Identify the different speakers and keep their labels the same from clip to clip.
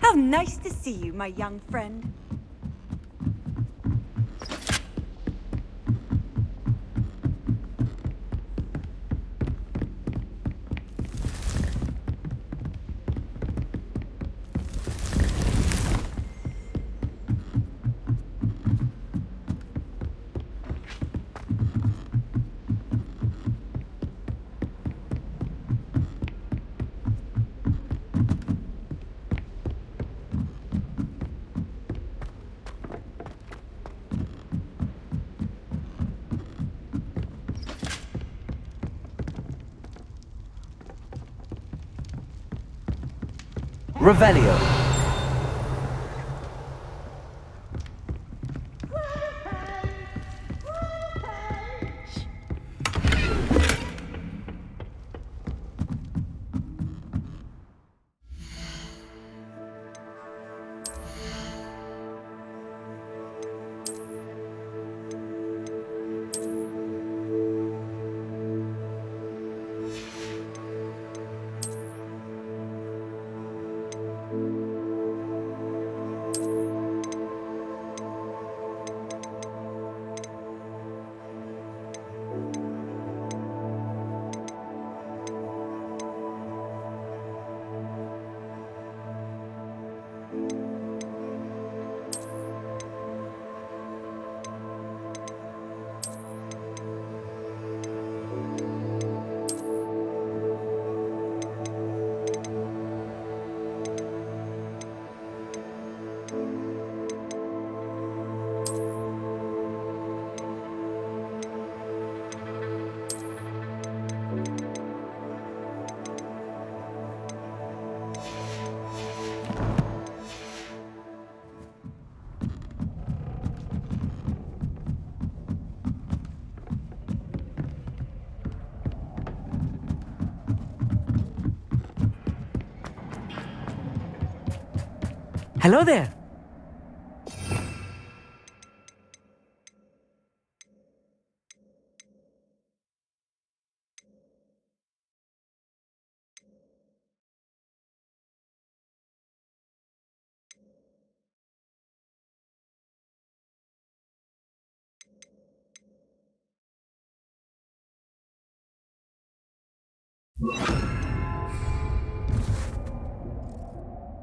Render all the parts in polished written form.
Speaker 1: How nice to see you, my young friend.
Speaker 2: Revelio.
Speaker 3: Hello there.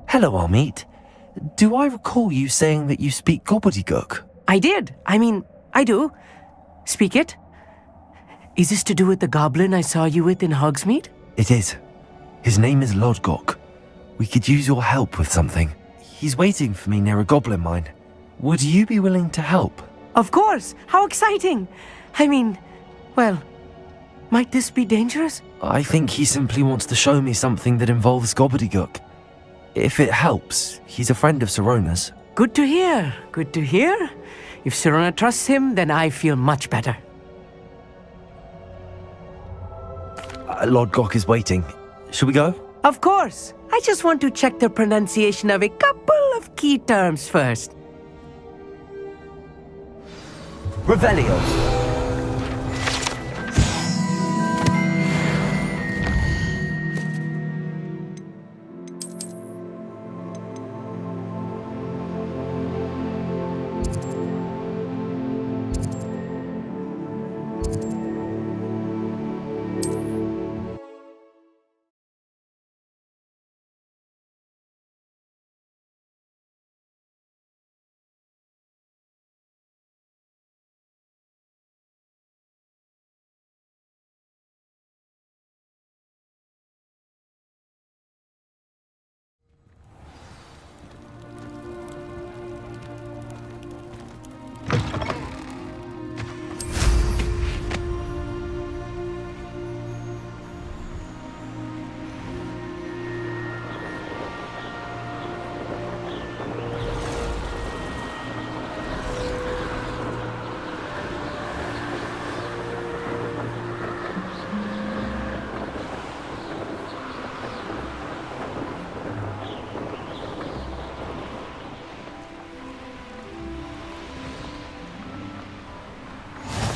Speaker 2: Hello, Amit. Do I recall you saying that you speak gobbledygook?
Speaker 3: I did. I do. Speak it. Is this to do with the goblin I saw you with in Hogsmeade?
Speaker 2: It is. His name is Lodgok. We could use your help with something. He's waiting for me near a goblin mine. Would you be willing to help?
Speaker 3: Of course. How exciting. Well, might this be dangerous?
Speaker 2: I think he simply wants to show me something that involves gobbledygook. If it helps, he's a friend of Sirona's.
Speaker 3: Good to hear. Good to hear. If Sirona trusts him, then I feel much better.
Speaker 2: Lodgok is waiting. Should we go?
Speaker 3: Of course. I just want to check the pronunciation of a couple of key terms first.
Speaker 2: Revelio.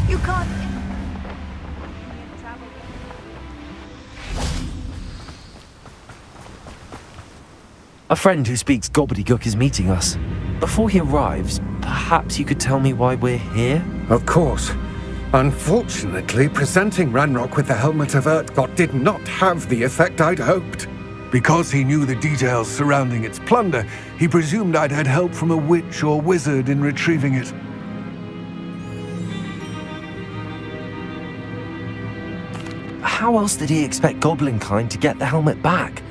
Speaker 1: You can't...
Speaker 2: A friend who speaks gobbledygook is meeting us. Before he arrives, perhaps you could tell me why we're here?
Speaker 4: Of course. Unfortunately, presenting Ranrock with the Helmet of Urtkot did not have the effect I'd hoped. Because he knew the details surrounding its plunder, he presumed I'd had help from a witch or wizard in retrieving it.
Speaker 2: How else did he expect Goblinkind to get the helmet back?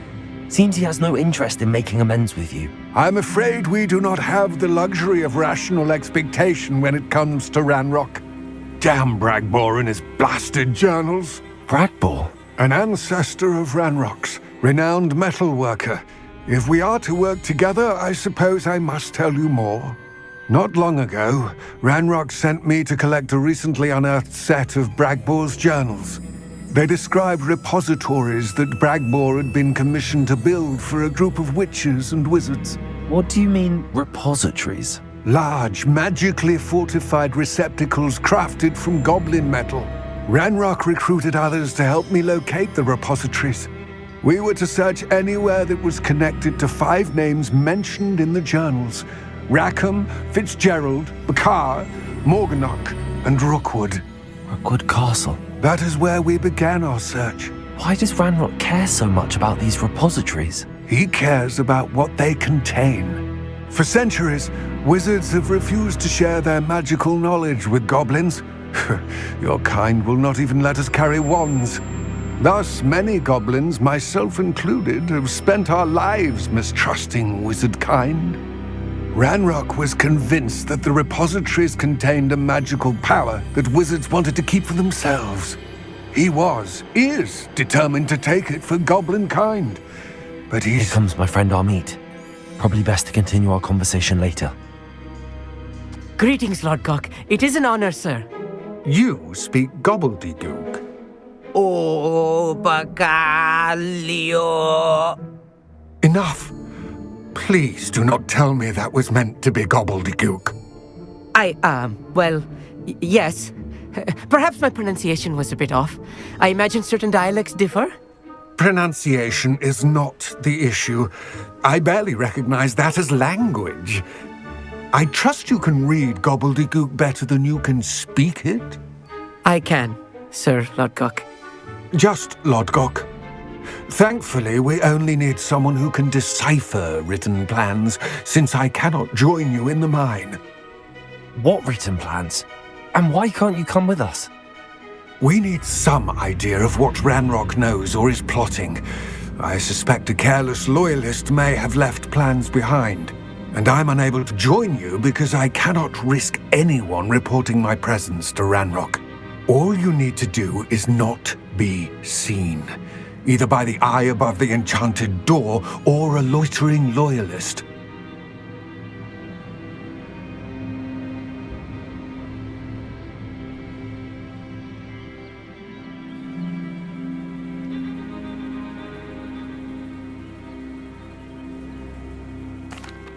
Speaker 2: Seems he has no interest in making amends with you.
Speaker 4: I'm afraid we do not have the luxury of rational expectation when it comes to Ranrock. Damn Bragbor and his blasted journals.
Speaker 2: Bragbor?
Speaker 4: An ancestor of Ranrock's, renowned metalworker. If we are to work together, I suppose I must tell you more. Not long ago, Ranrock sent me to collect a recently unearthed set of Bragbor's journals. They described repositories that Bragbor had been commissioned to build for a group of witches and wizards.
Speaker 2: What do you mean, repositories?
Speaker 4: Large, magically fortified receptacles crafted from goblin metal. Ranrock recruited others to help me locate the repositories. We were to search anywhere that was connected to 5 names mentioned in the journals: Rackham, Fitzgerald, Bakar, Morganach, and Rookwood.
Speaker 2: Rookwood Castle.
Speaker 4: That is where we began our search.
Speaker 2: Why does Ranrock care so much about these repositories?
Speaker 4: He cares about what they contain. For centuries, wizards have refused to share their magical knowledge with goblins. Your kind will not even let us carry wands. Thus, many goblins, myself included, have spent our lives mistrusting wizard kind. Ranrock was convinced that the repositories contained a magical power that wizards wanted to keep for themselves. He is determined to take it for goblin kind. But
Speaker 2: Here comes my friend Amit. Probably best to continue our conversation later.
Speaker 3: Greetings, Lord Gok. It is an honor, sir.
Speaker 4: You speak gobbledygook.
Speaker 3: Oh, Bacalio.
Speaker 4: Enough. Please do not tell me that was meant to be gobbledygook.
Speaker 3: Yes. Perhaps my pronunciation was a bit off. I imagine certain dialects differ.
Speaker 4: Pronunciation is not the issue. I barely recognize that as language. I trust you can read gobbledygook better than you can speak it?
Speaker 3: I can, Sir Lord Gok.
Speaker 4: Just Lodgok. Thankfully, we only need someone who can decipher written plans, since I cannot join you in the mine.
Speaker 2: What written plans? And why can't you come with us?
Speaker 4: We need some idea of what Ranrock knows or is plotting. I suspect a careless loyalist may have left plans behind. And I'm unable to join you because I cannot risk anyone reporting my presence to Ranrock. All you need to do is not be seen, either by the eye above the enchanted door or a loitering loyalist.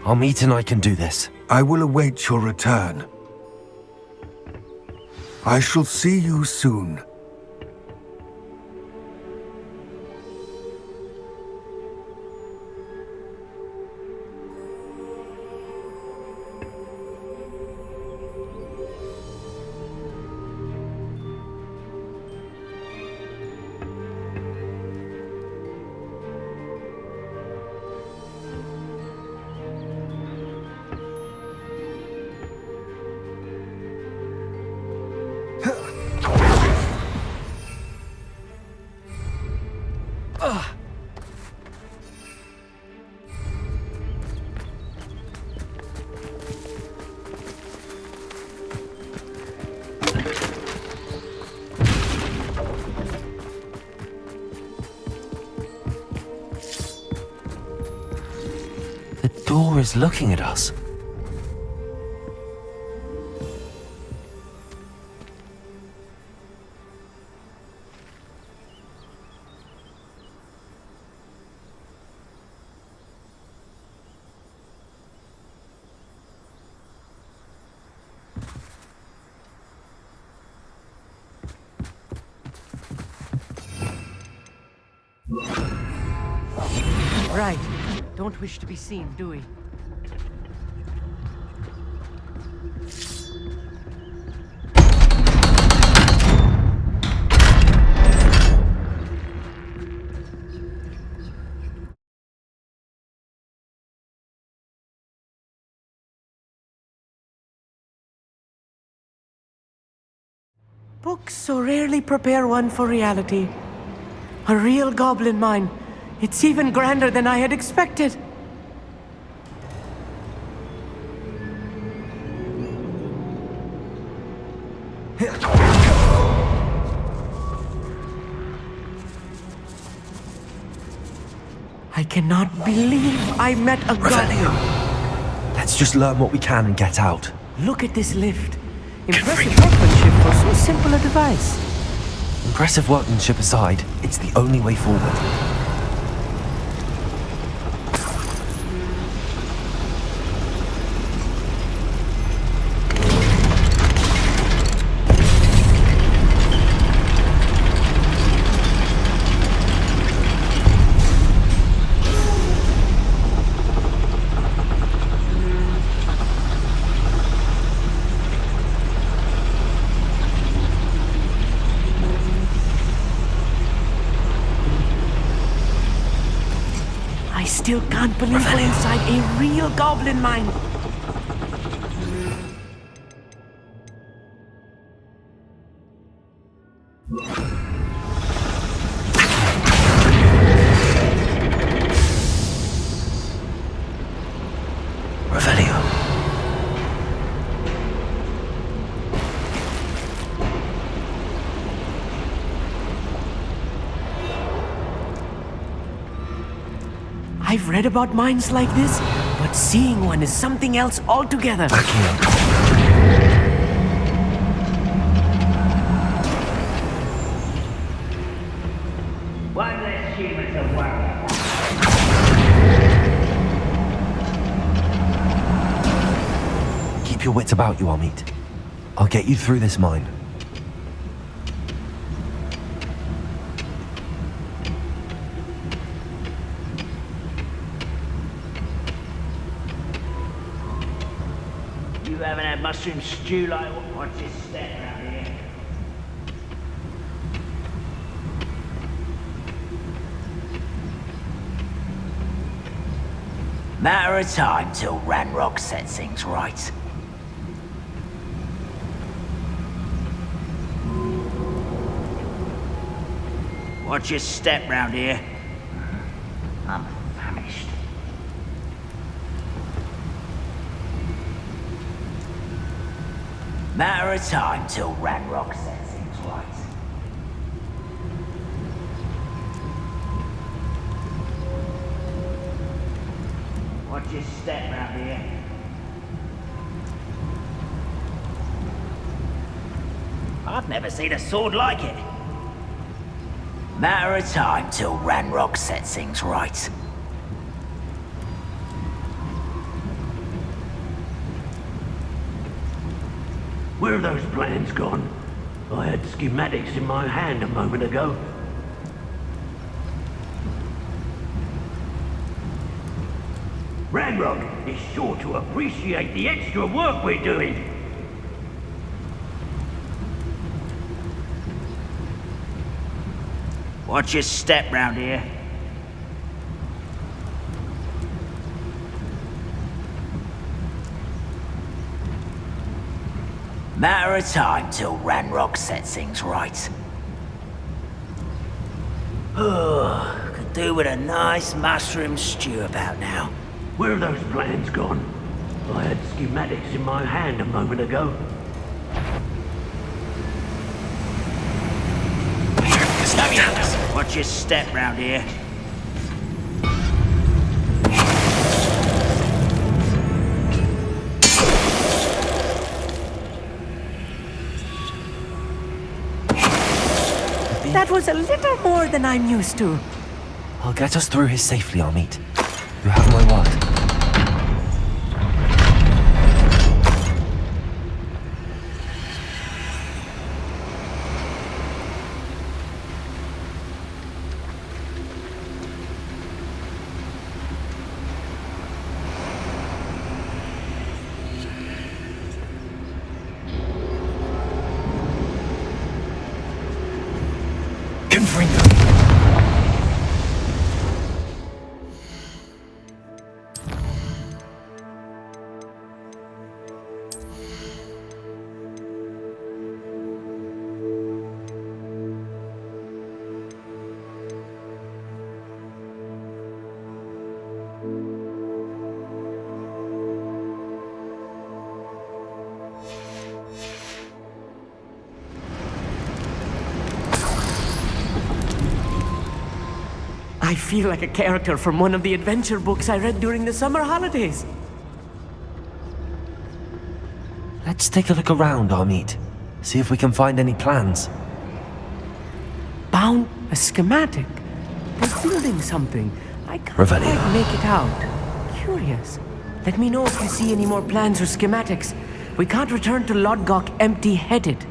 Speaker 2: Amit and I can do this.
Speaker 4: I will await your return. I shall see you soon.
Speaker 2: The door is looking at us.
Speaker 3: Right. don't wish to be seen, do we? Books so rarely prepare one for reality. A real goblin mine. It's even grander than I had expected. I cannot believe I met a goblin.
Speaker 2: Let's just learn what we can and get out.
Speaker 3: Look at this lift. Impressive workmanship for so simple a device.
Speaker 2: Impressive workmanship aside, it's the only way forward.
Speaker 3: I still can't believe we're inside a real goblin mine.
Speaker 2: Revelio.
Speaker 3: I've read about mines like this, but seeing one is something else altogether.
Speaker 2: Backing up.
Speaker 5: One less human to worry.
Speaker 2: Keep your wits about you, Amit. I'll get you through this mine.
Speaker 5: You haven't had mushroom stew like what's his step around here? Matter of time till Ranrock sets things right. Watch your step round here. I'm famished. Matter of time till Ranrock sets things right. Watch your step round here. I've never seen a sword like it. Matter of time till Ranrock sets things right.
Speaker 6: Where have those plans gone? I had schematics in my hand a moment ago. Ranrock is sure to appreciate the extra work we're doing.
Speaker 5: Watch your step round here. Matter of time till Ranrock sets things right. Oh, could do with a nice mushroom stew about now.
Speaker 6: Where have those plans gone? I had schematics in my hand a moment ago.
Speaker 5: Watch your step round here.
Speaker 3: That was a little more than I'm used to.
Speaker 2: I'll get us through here safely, Amit. You have my word.
Speaker 3: I feel like a character from one of the adventure books I read during the summer holidays.
Speaker 2: Let's take a look around, Amit. See if we can find any plans.
Speaker 3: Bound a schematic. They're building something. I can't
Speaker 2: Revelio.
Speaker 3: quite make it out. Curious. Let me know if you see any more plans or schematics. We can't return to Lodgok empty-headed.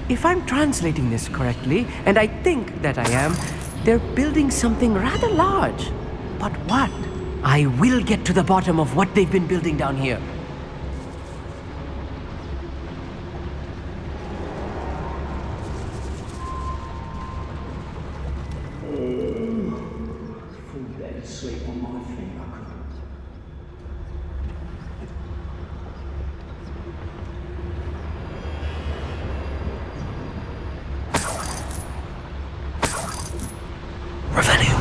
Speaker 3: If I'm translating this correctly, and I think that I am, they're building something rather large. But what? I will get to the bottom of what they've been building down here.
Speaker 6: Better sleep on my feet, I could.
Speaker 2: Revelio.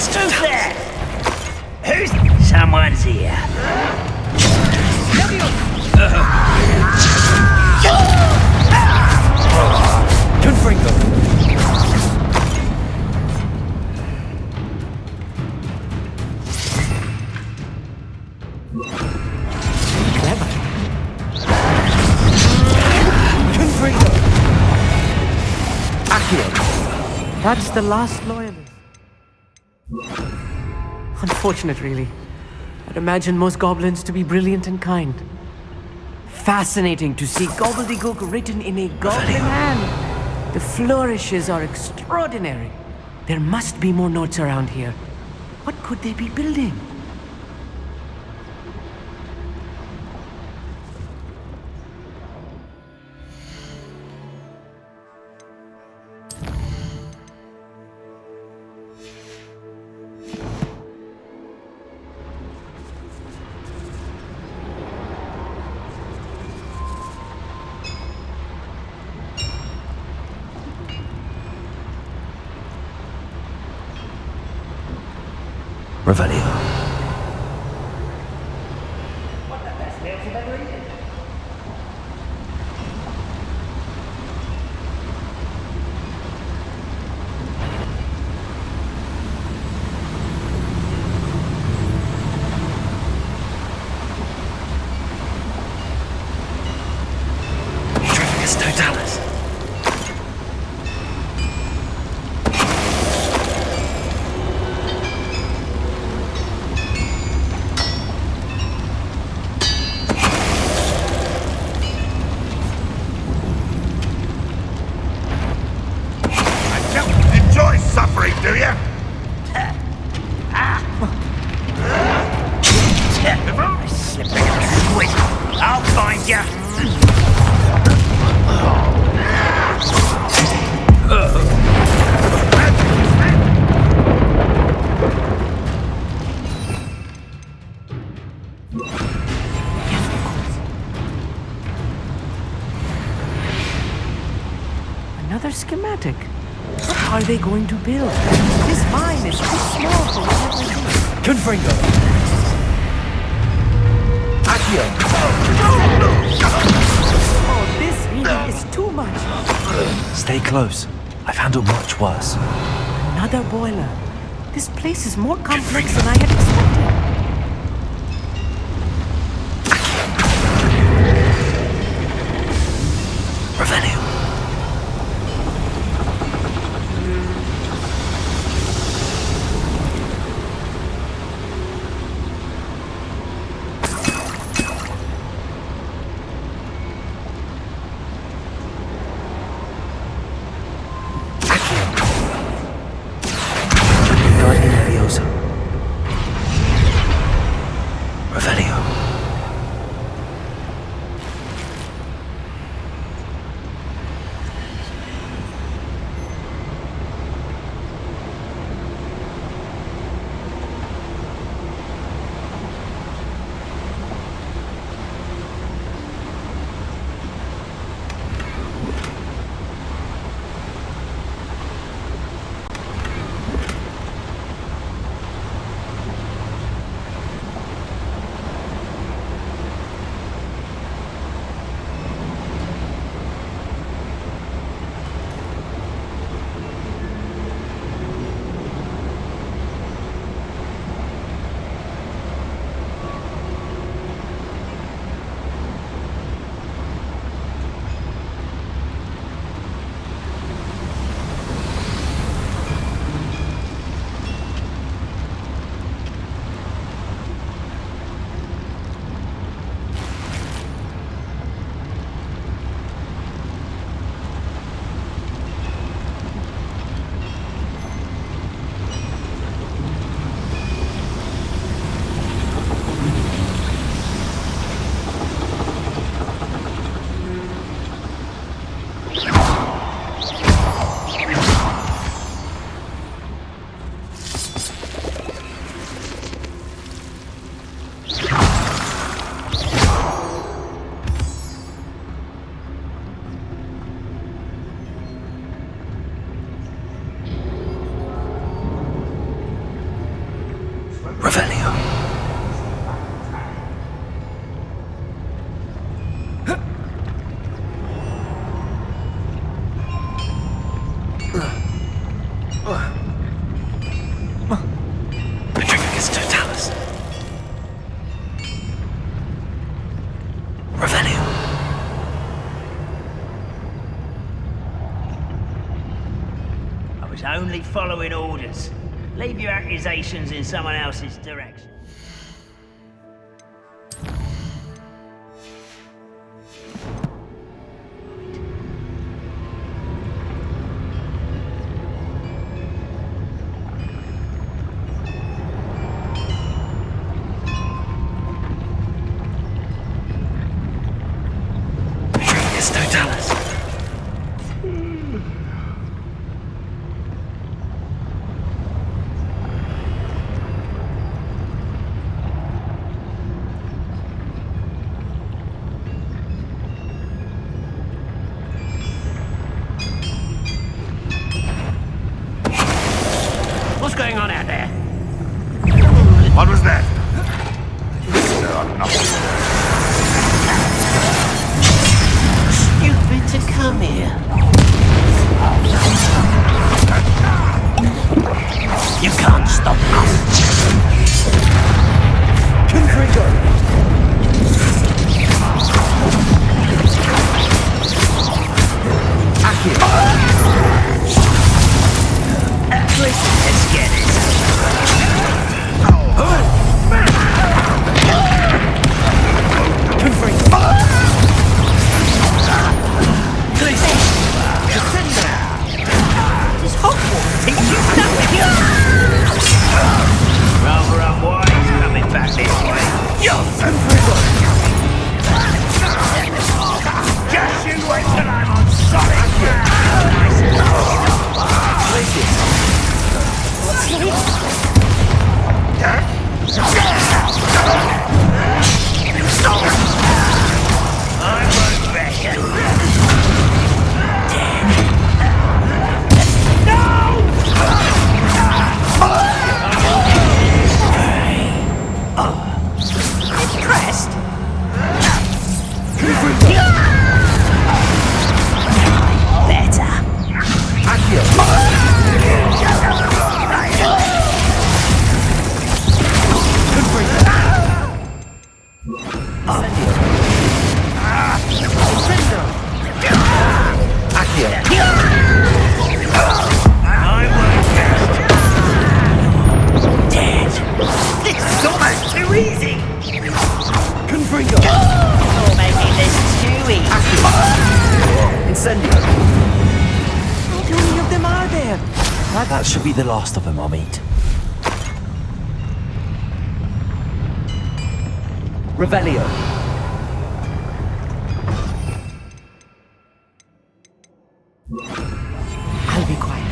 Speaker 5: Who's there? Who's... Someone's here.
Speaker 2: Confringo.
Speaker 3: Clever.
Speaker 2: Confringo.
Speaker 3: Accio. That's the last loyalist. Unfortunate, really. I'd imagine most goblins to be brilliant and kind. Fascinating to see gobbledygook written in a goblin hand. The flourishes are extraordinary. There must be more notes around here. What could they be building?
Speaker 2: Revelio. Trifficus totalis.
Speaker 7: Enjoy suffering, do you?
Speaker 5: I slipped a quick. I'll find you.
Speaker 3: Another schematic. What are they going to build? This mine is too small for what they do.
Speaker 2: Confringo. Accio.
Speaker 3: Oh, this really is too much.
Speaker 2: Stay close. I've handled much worse.
Speaker 3: Another boiler. This place is more complex than I had expected.
Speaker 2: Revelio.
Speaker 5: was only following orders. Leave your accusations in someone else's direction.
Speaker 2: It's no Dallas.
Speaker 6: What's going on out there?
Speaker 7: What was that? There are nothing.
Speaker 5: Stupid to come here. You can't stop us.
Speaker 2: Confringo!
Speaker 5: Let's get it. Does Hogwarts teach you nothing? Rather unwise coming back this way. Just you wait till I'm on solid ground. I won't bet. Impressed? Better. I won't bet. Dead. This is almost too easy. You're making this too easy.
Speaker 2: Incendio!
Speaker 3: How many of them are there?
Speaker 2: That should be the last of them I'll meet. Revelio.
Speaker 3: I'll be quiet.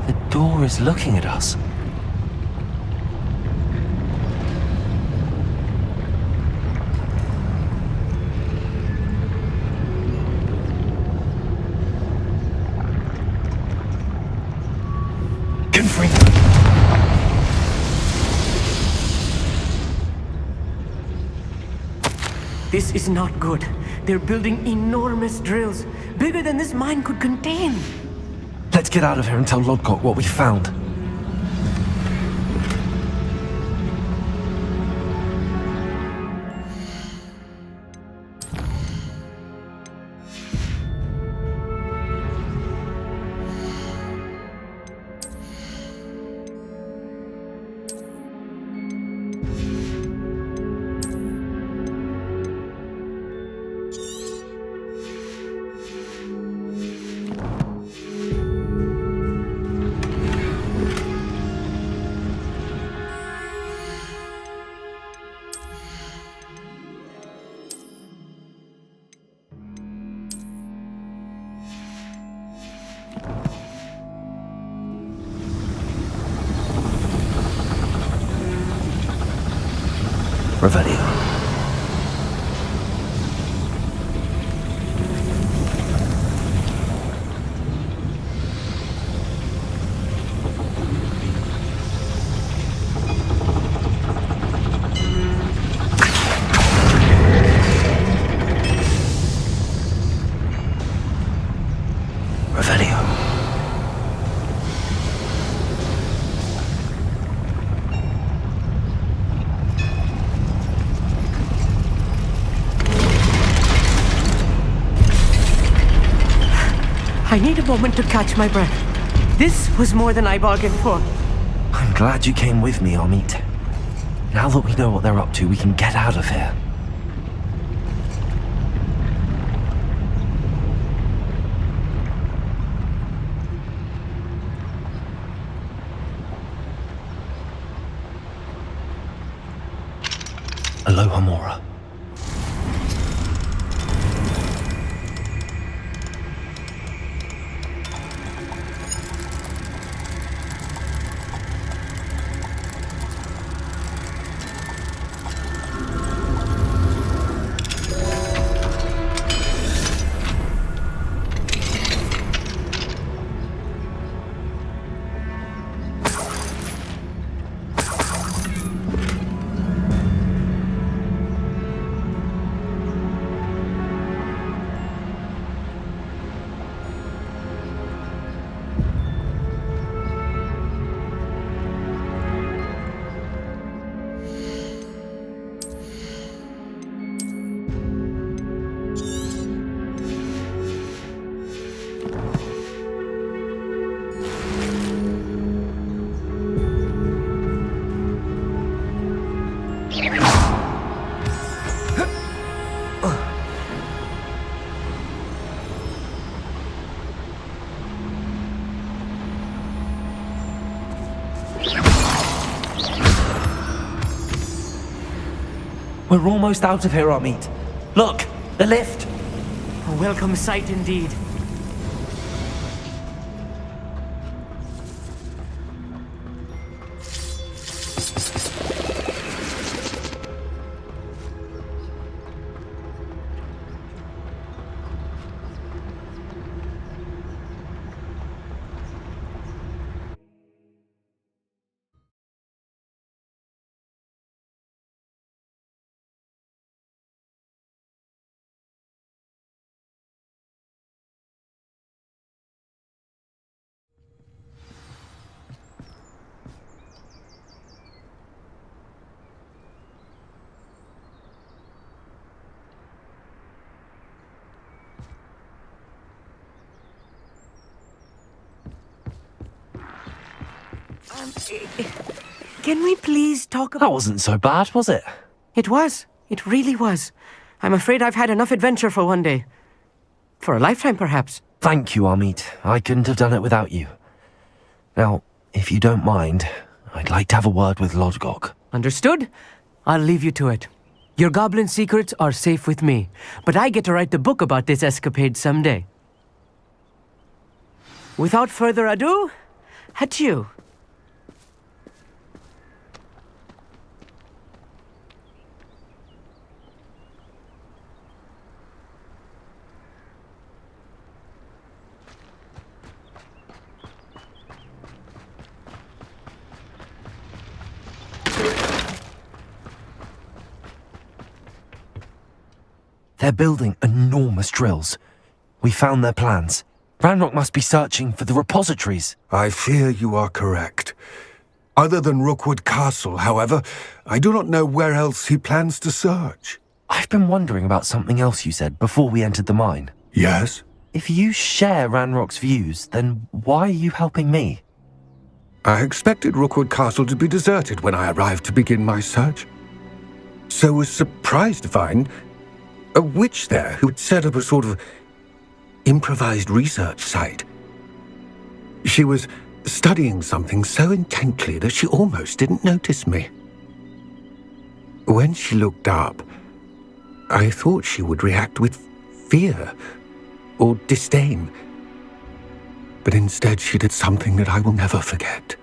Speaker 2: The door is looking at us. Confringo!
Speaker 3: This is not good. They're building enormous drills, bigger than this mine could contain.
Speaker 2: Let's get out of here and tell Lodgok what we found. Revelio. Revelio.
Speaker 3: I need a moment to catch my breath. This was more than I bargained for.
Speaker 2: I'm glad you came with me, Amit. Now that we know what they're up to, we can get out of here. Aloha Mora. We're almost out of here, Amit. Look, the lift.
Speaker 3: A welcome sight indeed. Can we please talk about...
Speaker 2: That wasn't so bad, was it?
Speaker 3: It was. It really was. I'm afraid I've had enough adventure for one day. For a lifetime, perhaps.
Speaker 2: Thank you, Amit. I couldn't have done it without you. Now, if you don't mind, I'd like to have a word with Lodgok.
Speaker 3: Understood? I'll leave you to it. Your goblin secrets are safe with me, but I get to write the book about this escapade someday. Without further ado, adieu.
Speaker 2: They're building enormous drills. We found their plans. Ranrock must be searching for the repositories.
Speaker 4: I fear you are correct. Other than Rookwood Castle, however, I do not know where else he plans to search.
Speaker 2: I've been wondering about something else you said before we entered the mine.
Speaker 4: Yes?
Speaker 2: If you share Ranrock's views, then why are you helping me?
Speaker 4: I expected Rookwood Castle to be deserted when I arrived to begin my search. So was surprised to find a witch there who had set up a sort of improvised research site. She was studying something so intently that she almost didn't notice me. When she looked up, I thought she would react with fear or disdain. But instead she did something that I will never forget.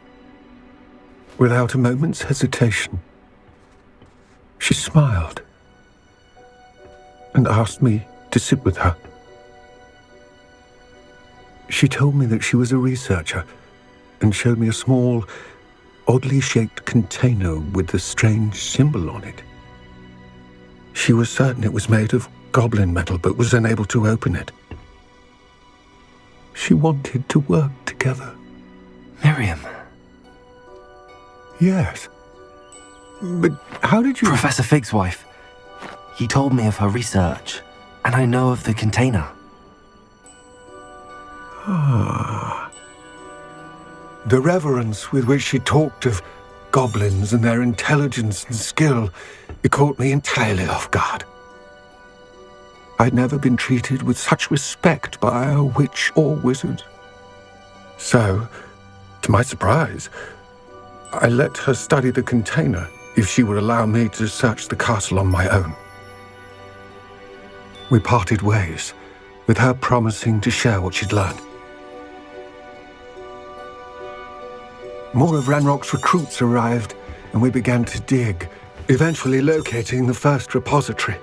Speaker 4: Without a moment's hesitation, she smiled and asked me to sit with her. She told me that she was a researcher and showed me a small, oddly shaped container with a strange symbol on it. She was certain it was made of goblin metal, but was unable to open it. She wanted to work together.
Speaker 2: Miriam.
Speaker 4: Yes. But how did you...
Speaker 2: Professor Fig's wife. He told me of her research, and I know of the container.
Speaker 4: The reverence with which she talked of goblins and their intelligence and skill, it caught me entirely off guard. I'd never been treated with such respect by a witch or wizard. So, to my surprise, I let her study the container if she would allow me to search the castle on my own. We parted ways, with her promising to share what she'd learned. More of Ranrock's recruits arrived, and we began to dig, eventually locating the first repository.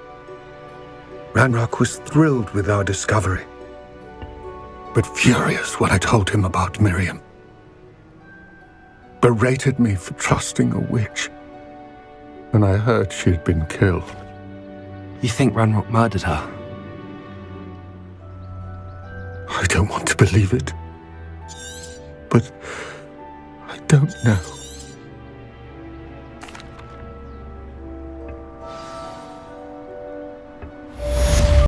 Speaker 4: Ranrock was thrilled with our discovery, but furious when I told him about Miriam. Berated me for trusting a witch, and I heard she had been killed.
Speaker 2: You think Ranrock murdered her?
Speaker 4: I don't want to believe it, but I don't know.